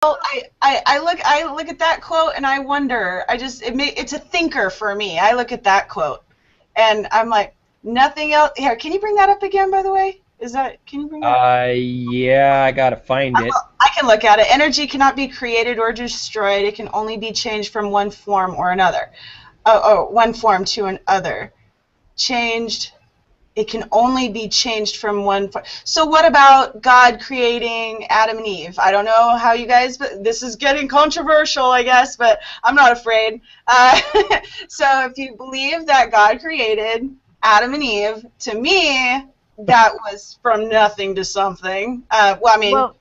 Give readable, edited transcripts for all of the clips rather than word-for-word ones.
Well, I look at that quote and I wonder. It's a thinker for me. I look at that quote and I'm like, nothing else. Here, can you bring that up again? By the way, can you bring that up? Yeah, I gotta find it. I can look at it. Energy cannot be created or destroyed. It can only be changed from one form or another. One form to another. Changed. It can only be changed from one. So what about God creating Adam and Eve? I don't know how you guys, but this is getting controversial, I guess, but I'm not afraid. So if you believe that God created Adam and Eve, to me, that was from nothing to something. Well,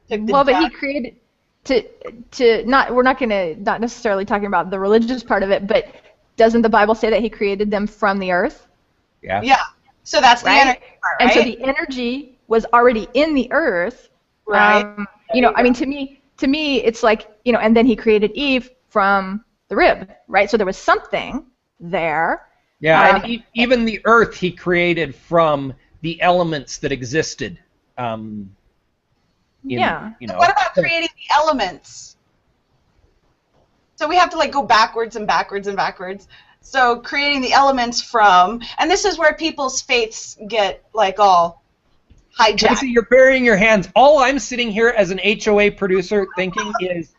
but he created to not. We're not necessarily talking about the religious part of it, but doesn't the Bible say that he created them from the earth? Yeah. Yeah. So that's the energy part, right? And so the energy was already in the earth. Right. I mean, to me, it's like, and then he created Eve from the rib, right? So there was something there. Yeah, and even the earth he created from the elements that existed. What about creating the elements? So we have to go backwards and backwards and backwards. So creating the elements from, and this is where people's faiths get all hijacked. Tracy, you're burying your hands. All I'm sitting here as an HOA producer thinking is,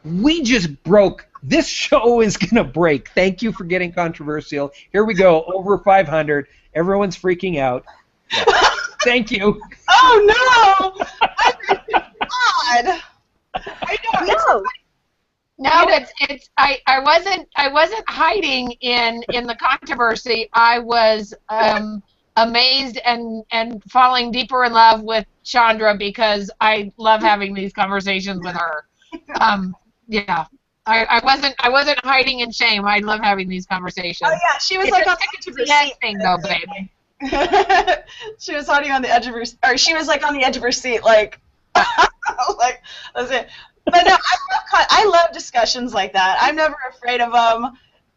we just broke. This show is going to break. Thank you for getting controversial. Here we go, over 500. Everyone's freaking out. Yeah. Thank you. Oh, no! God! I don't know. No, I wasn't hiding in the controversy. I was amazed and falling deeper in love with Shawndra because I love having these conversations with her. Yeah, I wasn't hiding in shame. I love having these conversations. Oh yeah, she was on the edge of her seat. Thing though, baby. She was hiding on the edge of her, or she was on the edge of her seat, like that's it. But no, I love discussions like that. I'm never afraid of them.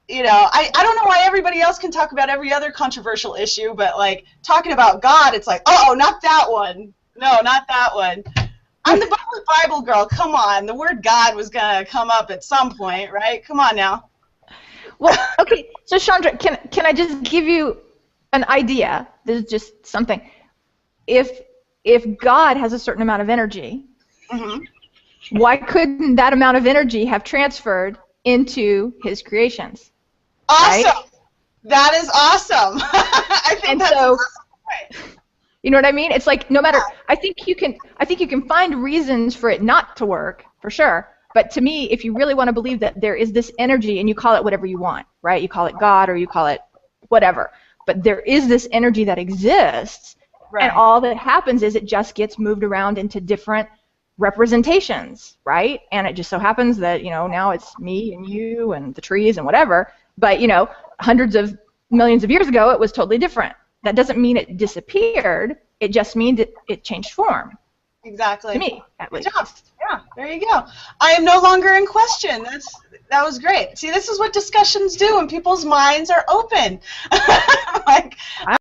I don't know why everybody else can talk about every other controversial issue, but talking about God, it's like, oh, not that one. No, not that one. I'm the Bible girl. Come on, the word God was gonna come up at some point, right? Come on now. Well, okay. So Shawndra, can I just give you an idea? This is just something. If God has a certain amount of energy. Mm-hmm. Why couldn't that amount of energy have transferred into his creations? Awesome. Right? That is awesome. I think that's awesome. Right. You know what I mean? It's like no matter. I think you can find reasons for it not to work for sure. But to me, if you really want to believe that there is this energy, and you call it whatever you want, right? You call it God or you call it whatever. But there is this energy that exists, right. And all that happens is it just gets moved around into different representations, right? And it just so happens that now it's me and you and the trees and whatever, but hundreds of millions of years ago it was totally different. That doesn't mean it disappeared, it just means it changed form. Exactly. To me, at least. Yeah, there you go. I am no longer in question. That was great. See, this is what discussions do when people's minds are open.